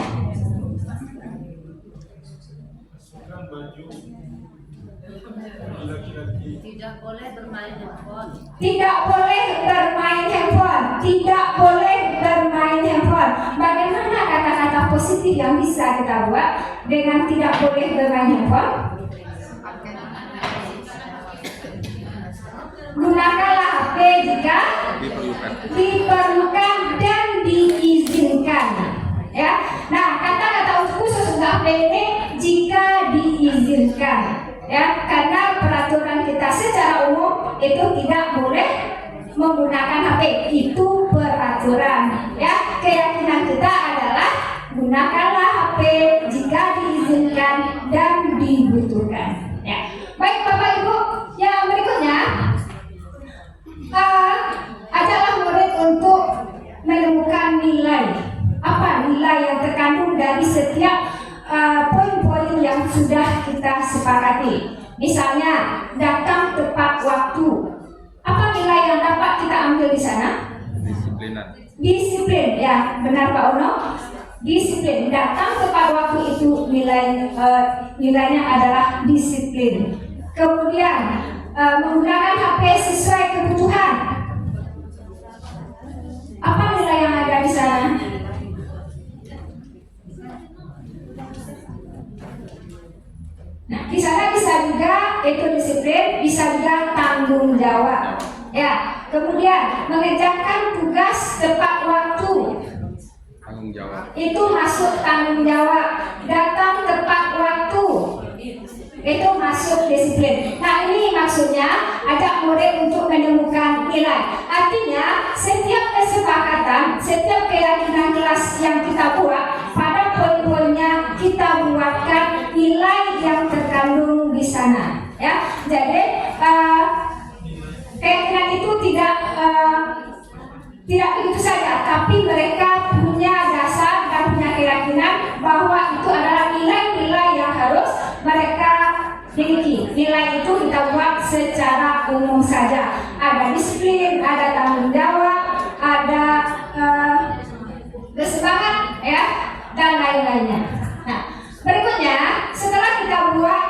Tidak boleh bermain handphone. Tidak boleh bermain handphone. Tidak boleh bermain handphone. Bagaimana kata-kata positif yang bisa kita buat dengan tidak boleh bermain handphone? Gunakanlah HP jika diperlukan dan diizinkan. Ya. Nah, kata-kata khusus untuk HP ini jika diizinkan. Ya, karena peraturan kita secara umum itu tidak boleh menggunakan HP. Itu peraturan. Ya, keyakinan kita adalah gunakanlah HP jika diizinkan dan dibutuhkan. Ya. Baik Bapak Ibu, yang berikutnya ajaklah murid untuk menemukan nilai. Apa nilai yang terkandung dari setiap poin-poin yang sudah kita sepakati. Misalnya datang tepat waktu. Apa nilai yang dapat kita ambil di sana? Disiplin, ya benar Pak Ono. Disiplin, datang tepat waktu itu nilainya adalah disiplin. Kemudian menggunakan HP sesuai kebutuhan. Apa nilai yang ada di sana? Nah, di sana bisa juga itu disiplin, bisa juga tanggung jawab. Ya, kemudian mengerjakan tugas tepat waktu. Tanggung jawab. Itu masuk tanggung jawab. Datang tepat waktu. Itu masuk disiplin. Nah, ini maksudnya ajak murid untuk menemukan nilai. Artinya, setiap kesepakatan, setiap keyakinan kelas yang kita buat, pada poin-poinnya kita buatkan nilai yang terkandung di sana. Ya, jadi keyakinan itu tidak begitu saja, tapi mereka punya dasar dan punya keyakinan bahwa itu adalah nilai-nilai yang harus mereka miliki. Nilai itu kita buat secara umum saja. Ada disiplin, ada tanggung jawab, ada bersemangat, ya, dan lain-lainnya. Nah, berikutnya setelah kita buat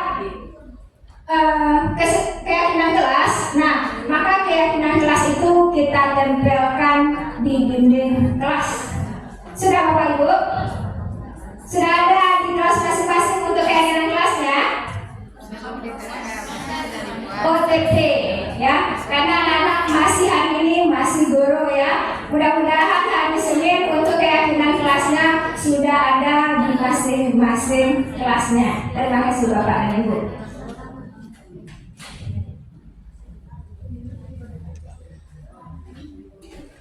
keyakinan kelas, nah maka keyakinan kelas itu kita tempelkan di dinding kelas. Sudah Bapak Ibu? Sudah ada di kelas masing-masing untuk keyakinan kelasnya? OTP, ya, karena anak-anak masih hari ini masih guru, ya. Mudah-mudahan hari Senin untuk keyakinan kelasnya sudah ada di masing-masing kelasnya. Terima kasih Bapak dan Ibu.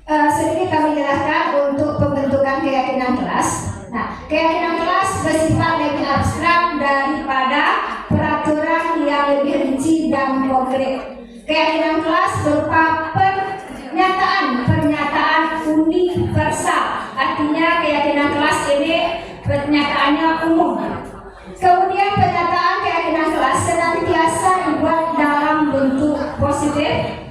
Sedikit kami jelaskan untuk pembentukan keyakinan kelas. Nah, keyakinan kelas bersifat lebih abstrak daripada peraturan yang lebih rinci dan konkret. Keyakinan kelas berupa pernyataan universal. Artinya keyakinan kelas ini pernyataannya umum. Kemudian pernyataan keyakinan kelas senantiasa dibuat dalam bentuk positif.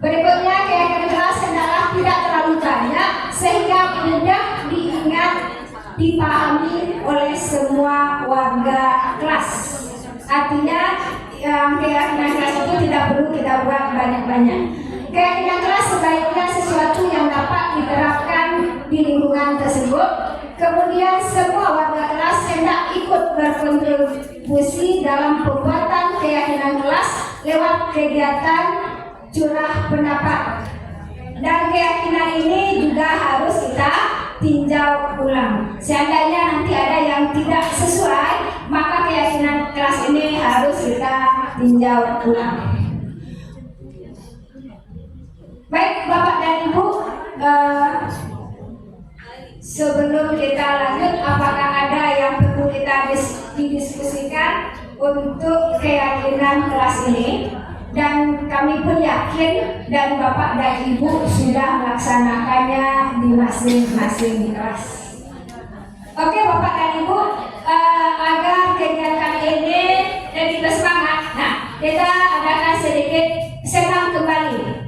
Berikutnya, keyakinan kelas hendaklah tidak terlalu banyak sehingga mudah diingat, dipahami oleh semua warga kelas. Artinya keyakinan kelas itu tidak perlu kita buat banyak-banyak. Keyakinan kelas sebaiknya sesuatu yang dapat diterapkan di lingkungan tersebut. Kemudian semua warga kelas hendak ikut berkontribusi dalam pembuatan keyakinan kelas lewat kegiatan curah pendapat. Dan keyakinan ini juga harus kita tinjau ulang. Seandainya nanti ada yang tidak sesuai, maka keyakinan kelas ini harus kita tinjau ulang. Baik Bapak dan Ibu, sebelum kita lanjut, apakah ada yang perlu kita didiskusikan untuk keyakinan kelas ini? Dan kami pun yakin dan Bapak dan Ibu sudah melaksanakannya di masing-masing kelas. Oke Bapak dan Ibu, agar kegiatan ini lebih bersemangat, nah kita adakan sedikit senam kembali.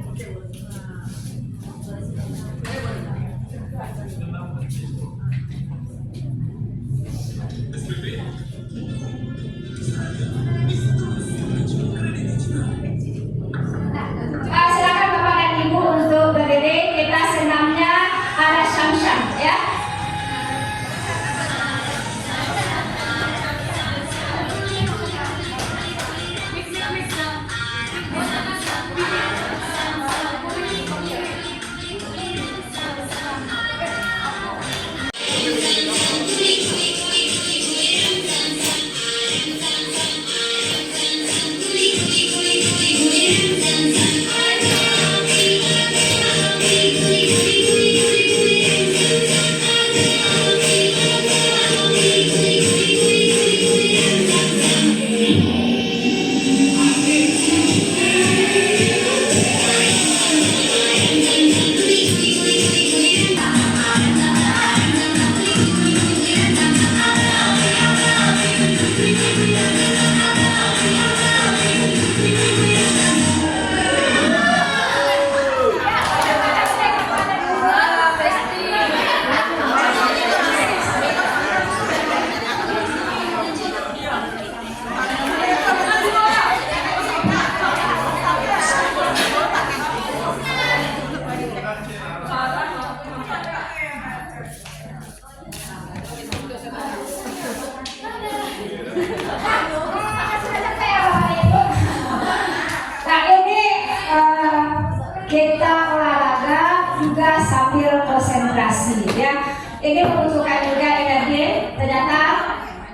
ini membutuhkan juga energi. Ternyata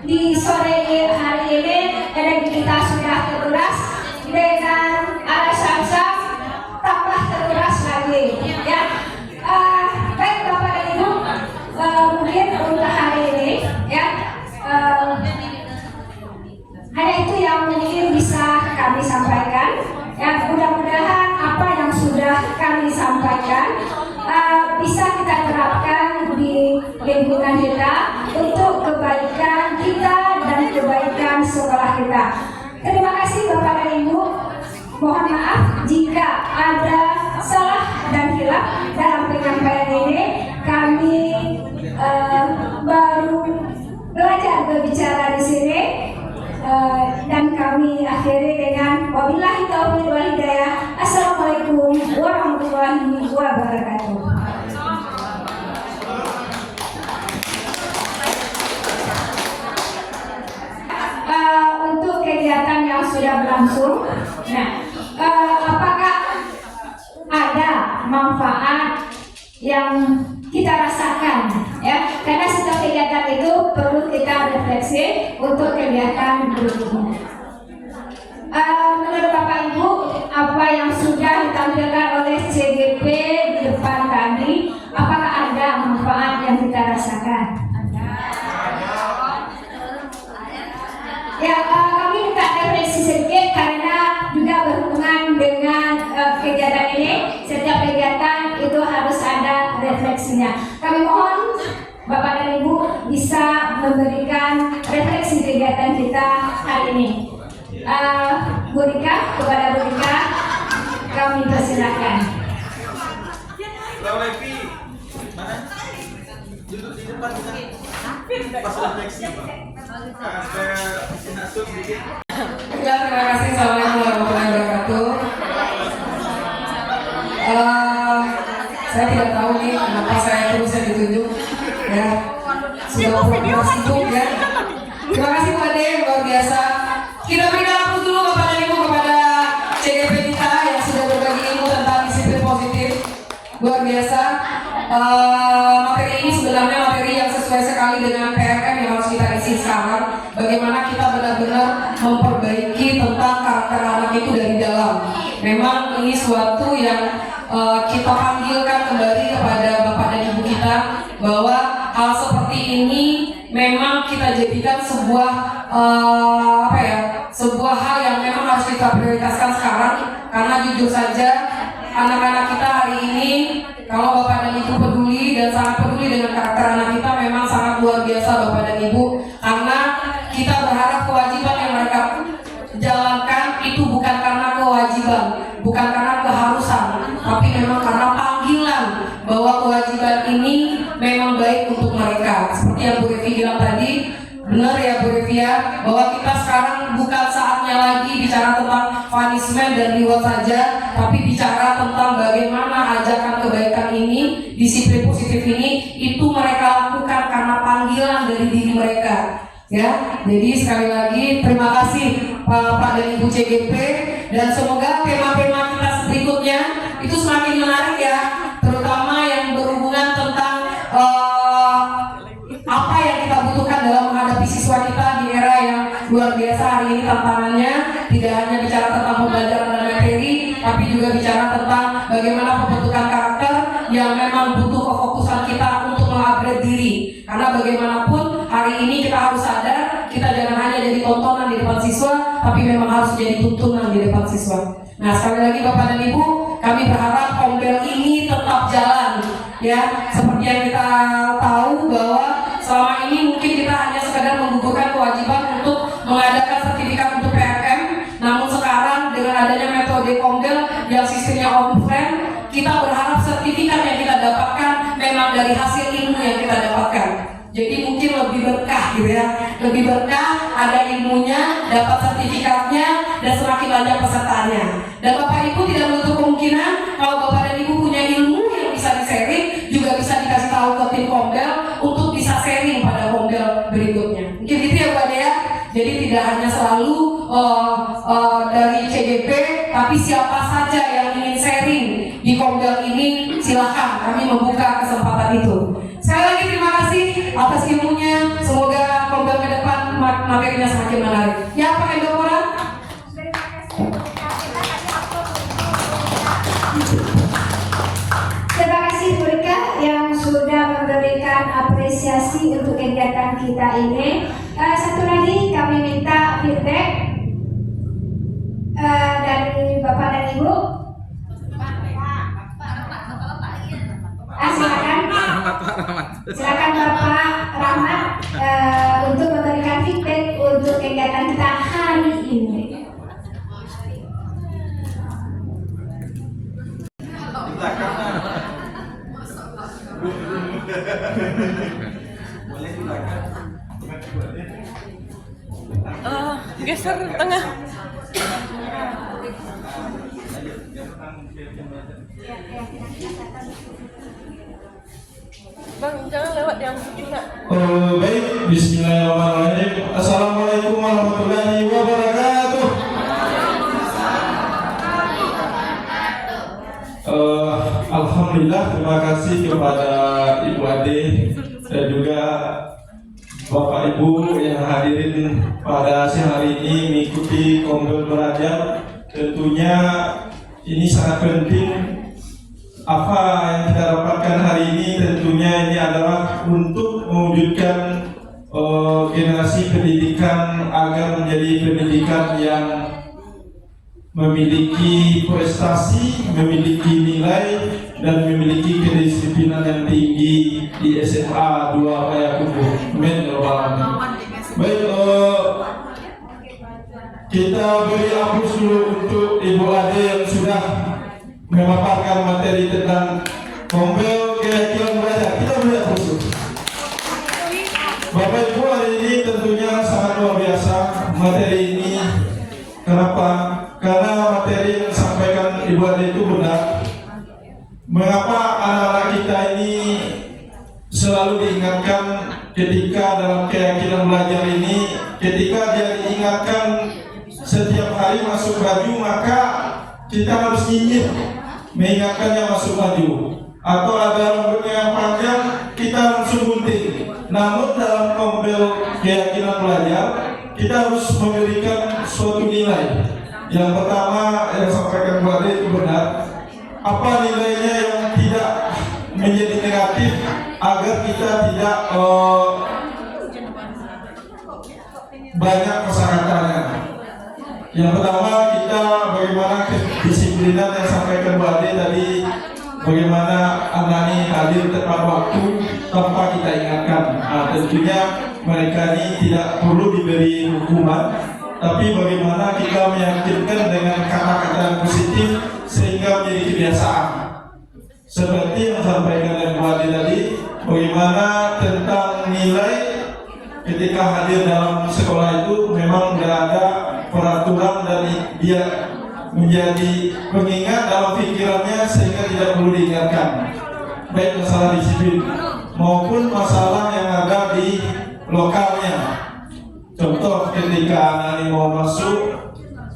di sore hari ini energi kita sudah terkuras dengan arah Syam-Syam tambah terkuras lagi ya. Baik Bapak dan Ibu, mungkin untuk hari ini ya hanya itu yang mungkin bisa kami sampaikan ya. Mudah-mudahan apa yang sudah kami sampaikan bisa kita terapkan di lingkungan kita untuk kebaikan kita dan kebaikan sekolah kita. Terima kasih Bapak dan Ibu. Mohon maaf jika ada salah dan hilaf dalam penyampaian ini. Kami baru belajar berbicara di sini. Dan kami akhiri dengan wabillahi taufiq wal hidayah. Assalamualaikum warahmatullahi wabarakatuh. Untuk kegiatan yang sudah berlangsung, nah, apakah ada manfaat yang kita rasakan ya? Karena setiap kegiatan itu perlu kita refleksi untuk kegiatan berikutnya. Menurut Bapak Ibu, apa yang sudah ditampilkan oleh CGP di depan tadi, apakah ada manfaat yang kita rasakan? Ya, kami minta refleksi sedikit karena juga berhubungan dengan kegiatan ini. Setiap kegiatan itu harus ada refleksinya. Kami mohon Bapak dan Ibu bisa memberikan refleksi kegiatan kita hari ini. Bu Rika, kepada Bu Rika kami persilakan. Mana? Duduk di depan pas refleksi. Ya, terima kasih. Assalamualaikum warahmatullahi wabarakatuh. Saya tidak tahu nih kenapa saya terus ditunjuk ya. Sudah pernah sibuk ya. Terima kasih Pak Ade, luar biasa. Kita berikan aplaus dulu Bapak dan Ibu kepada CGP kita yang sudah berbagi ilmu tentang disiplin positif. Luar biasa. Materi ini sebenarnya materi yang sesuai sekali dengan PRM yang harus kita isi sekarang. Bagaimana kita benar-benar memperbaiki tentang karakter anak itu dari dalam. Memang ini suatu yang kita panggilkan kembali kepada Bapak dan Ibu kita bahwa hal seperti ini memang kita jadikan sebuah sebuah hal yang memang harus kita prioritaskan sekarang. Karena jujur saja anak-anak kita hari ini, kalau Bapak dan Ibu peduli dan sangat peduli dengan karakter anak kita, memang sangat luar biasa Bapak dan Ibu. Karena kita berharap kewajiban yang mereka jalankan itu bukan karena kewajiban, bukan karena keharusan, tapi memang karena panggilan bahwa kewajiban ini memang baik untuk mereka. Seperti yang Bu Revi bilang tadi, benar ya Bu Revi ya, bahwa kita sekarang bukan saatnya lagi bicara tentang punishment dan reward saja, tapi bicara tentang bagaimana ajakan kebaikan ini, disiplin positif ini, itu mereka lakukan karena panggilan dari diri mereka. Ya, jadi sekali lagi terima kasih Pak dan Ibu CGP, dan semoga tema-tema kita berikutnya itu semakin menarik ya, terutama yang berhubungan tentang apa yang kita butuhkan dalam menghadapi siswa kita di era yang luar biasa hari ini. Tantangannya tidak hanya bicara tentang pembelajaran dan materi, tapi juga bicara tentang bagaimana pembentukan karakter yang memang butuh kefokusan kita untuk mengupgrade diri. Karena bagaimanapun hari ini kita harus sadar, kita jangan hanya jadi tontonan di depan siswa, tapi memang harus jadi tuntunan di depan siswa. Nah, sekali lagi Bapak dan Ibu, kami berharap Kombel ini tetap jalan ya. Seperti yang kita tahu bahwa selama ini mungkin kita hanya sekadar menggugurkan kewajiban untuk mengadakan sertifikat untuk PRM, namun sekarang dengan adanya metode Kombel yang sistemnya offline, kita berharap sertifikat yang kita dapatkan memang dari hasil ilmu yang kita dapatkan. Jadi mungkin lebih berkah gitu ya, lebih berkah, ada ilmunya, dapat sertifikatnya, dan semakin banyak pesertanya. Dan Bapak Ibu tidak menutup kemungkinan kalau Bapak dan Ibu punya ilmu yang bisa di-sharing, juga bisa dikasih tahu ke tim Kombel untuk bisa sharing pada Kombel berikutnya. Mungkin gitu ya Bu Ade. Jadi tidak hanya selalu dari CGP, tapi siapa saja yang ingin sharing di Kombel ini, silakan, kami membuka kesempatan itu. Sekali lagi terima kasih. materinya semakin menarik. Ya, Pak Endopora. Terima kasih. Terima kasih Bu Rika yang sudah memberikan apresiasi untuk kegiatan kita ini. Satu lagi kami minta feedback dari Bapak dan Ibu. Silakan Bapak Rahmat untuk memberikan feedback untuk kegiatan kita hari ini. Geser tengah. Bang, jangan lewat yang pihak. Baik, bismillahirrahmanirrahim. Assalamualaikum warahmatullahi wabarakatuh. Alhamdulillah, terima kasih kepada Ibu Ade dan juga Bapak Ibu yang hadirin pada siang hari ini mengikuti Kombel Belajar. Tentunya ini sangat penting. Apa yang kita dapatkan hari ini tentunya ini adalah untuk mewujudkan generasi pendidikan agar menjadi pendidikan yang memiliki prestasi, memiliki nilai, dan memiliki kedisiplinan yang tinggi di SMA 2 Payakumbuh. Amin. Baik, kita beri aplaus dulu untuk Ibu Ade yang sudah memaparkan materi tentang Kombel Keyakinan Belajar. Kita beri aplaus dulu. Bapak Ibu, hari ini tentunya sangat luar biasa materi ini. Kenapa? Karena materi yang disampaikan Ibu Ade itu benar. Mengapa anak-anak kita ini selalu diingatkan ketika dalam keyakinan belajar ini, ketika dia diingatkan setiap hari masuk baju, maka kita harus nyinyir mengingatkannya masuk baju. Atau ada rambutnya yang panjang, kita langsung gunting. Namun dalam Kombel Keyakinan Belajar, kita harus memberikan suatu nilai. Yang pertama yang sampaikan Bu Ade itu benar. Apa nilainya yang tidak menjadi negatif agar kita tidak banyak kesalahannya. Yang pertama, kita bagaimana kedisiplinan yang sampaikan Bu Ade tadi, bagaimana anak ini hadir tepat waktu tanpa kita ingatkan. Tentunya mereka ini tidak perlu diberi hukuman, tapi bagaimana kita meyakinkan dengan kata-kata yang positif sehingga menjadi kebiasaan. Seperti yang disampaikan oleh Bu Ade tadi, bagaimana tentang nilai ketika hadir dalam sekolah itu memang tidak ada peraturan dan dia menjadi pengingat dalam pikirannya sehingga tidak perlu diingatkan. Baik masalah disiplin maupun masalah yang ada di lokalnya. Contoh ketika anak ini mau masuk,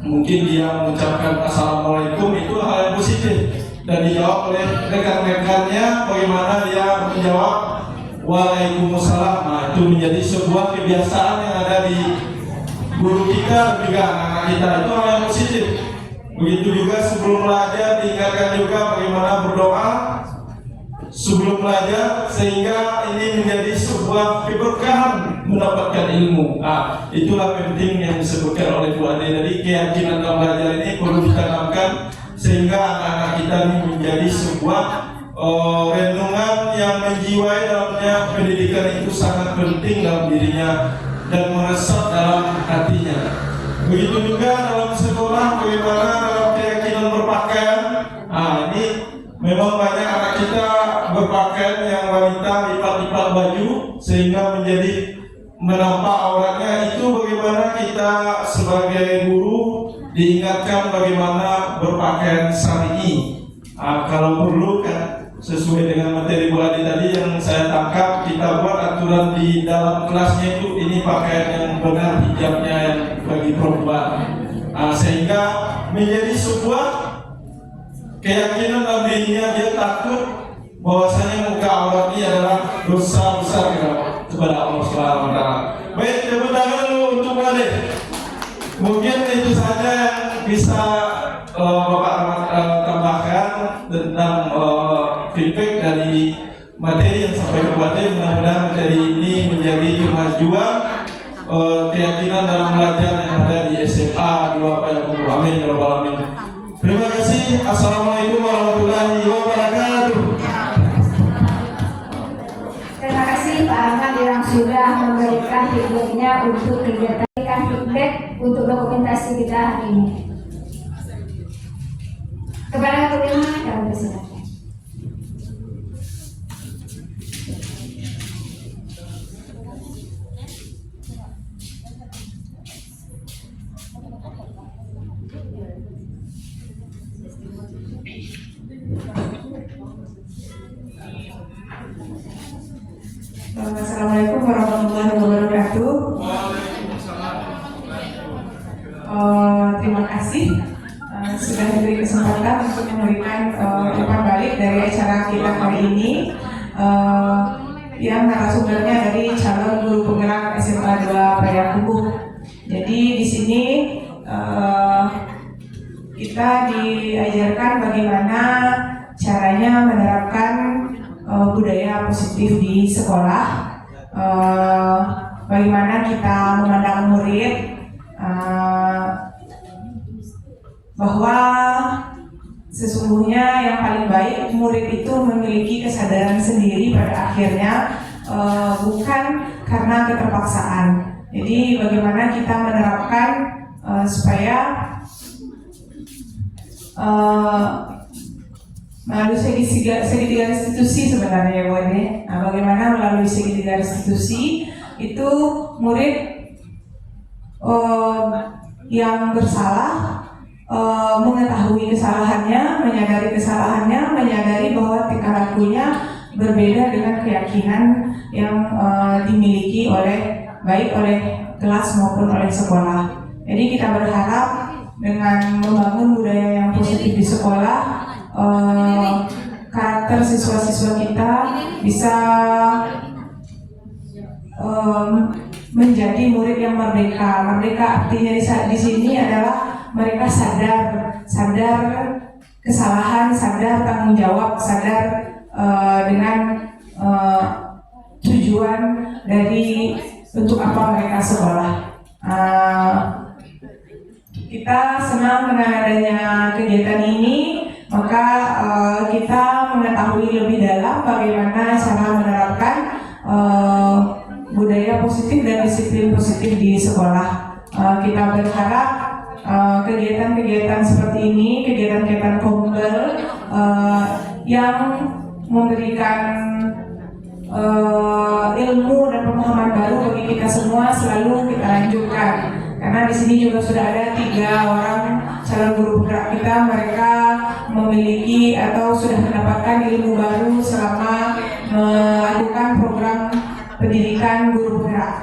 mungkin dia mengucapkan assalamualaikum, itu hal yang positif dan dijawab oleh rekan-rekannya. Bagaimana dia menjawab waalaikumsalam. Nah, itu menjadi sebuah kebiasaan yang ada di guru kita juga anak-anak kita, itu hal yang positif. Begitu juga sebelum belajar diingatkan juga bagaimana berdoa sebelum belajar sehingga ini menjadi sebuah keberkahan mendapatkan ilmu. Nah, itulah penting yang disebutkan oleh Bu Ade tadi, keyakinan dalam belajar ini perlu ditanamkan sehingga anak-anak kita ini menjadi sebuah renungan yang menjiwai dalamnya pendidikan itu sangat penting dalam dirinya dan meresap dalam hatinya. Begitu juga dalam sekolah, bagaimana dalam keyakinan berpakaian. Nah, ini memang banyak anak kita berpakaian yang wanita lipat-lipat baju sehingga menjadi menampak auratnya. Itu bagaimana kita sebagai guru diingatkan bagaimana berpakaian syar'i. Kalau perlu kan sesuai dengan materi Bu Ade tadi yang saya tangkap, kita buat aturan di dalam kelasnya itu ini pakaian yang benar, hijabnya yang bagi perempuan, sehingga menjadi sebuah keyakinan dalam dirinya. Dia takut bahwasanya muka aurat ini adalah dosa besar kepada Allah Subhanahu wa taala. Baik, tepuk tangan dulu untuk balik. Mungkin itu saja yang bisa Bapak tambahkan tentang feedback dari materi yang sampai kepada. Mudah-mudahan materi ini menjadi kemajuan keyakinan dalam belajar yang ada di SMA 2 Payakumbuh. Amin ya rabbal alamin. Terima kasih. Assalamualaikum warahmatullahi wabarakatuh. Terima kasih Pak Ahmad yang sudah memberikan feedbacknya untuk kegiatan feedback untuk dokumentasi kita hari ini. Kepada Ketua kami persilakan. Assalamualaikum warahmatullahi wabarakatuh. Terima kasih sudah diberi kesempatan untuk memberikan umpan balik dari acara kita hari ini. Yang narasumbernya dari calon guru penggerak SMA 2 Payakumbuh. Jadi di sini kita diajarkan bagaimana caranya menerapkan budaya positif di sekolah, bagaimana kita memandang murid, bahwa sesungguhnya yang paling baik murid itu memiliki kesadaran sendiri pada akhirnya, bukan karena keterpaksaan. Jadi bagaimana kita menerapkan supaya melalui segitiga restitusi sebenarnya ya Bu Ade. Nah, bagaimana melalui segitiga restitusi itu murid yang bersalah mengetahui kesalahannya, menyadari kesalahannya, menyadari bahwa tingkah lakunya berbeda dengan keyakinan yang dimiliki baik oleh kelas maupun oleh sekolah. Jadi kita berharap dengan membangun budaya yang positif di sekolah, karakter siswa-siswa kita bisa menjadi murid yang merdeka. Merdeka artinya di sini adalah mereka sadar kesalahan, sadar tanggung jawab, sadar dengan tujuan dari untuk apa mereka sekolah. Kita senang dengan adanya kegiatan ini. Maka kita mengetahui lebih dalam bagaimana cara menerapkan budaya positif dan disiplin positif di sekolah. Kita berharap kegiatan-kegiatan seperti ini, kegiatan-kegiatan kumpul yang memberikan ilmu dan pemahaman baru bagi kita semua selalu kita lanjutkan. Karena di sini juga sudah ada 3 orang calon guru penggerak kita, mereka memiliki atau sudah mendapatkan ilmu baru selama melakukan program pendidikan guru penggerak.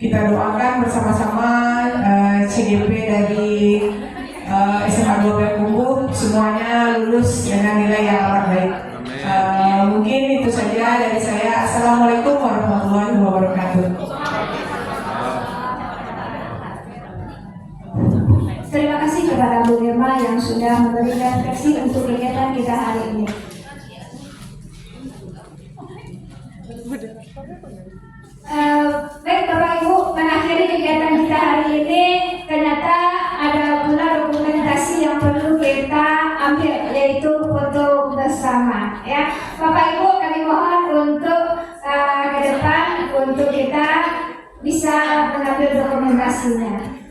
Kita doakan bersama-sama CGP dari SMA 2 Payakumbuh semuanya lulus dengan nilai yang amat baik. Mungkin itu saja dari saya. Assalamualaikum warahmatullahi wabarakatuh. Terima kasih kepada Bu Irma yang sudah memberikan refleksi untuk kegiatan kita hari ini. Baik Bapak Ibu, mengakhiri kegiatan kita hari ini, ternyata ada pula dokumentasi yang perlu kita ambil, yaitu foto bersama. Ya, Bapak Ibu, kami mohon untuk ke depan untuk kita bisa mengambil dokumentasinya.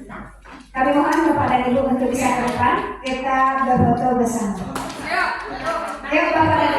Kami mohon Bapak dan Ibu untuk bisa ke depan, kita berfoto bersama. Yuk Bapak dan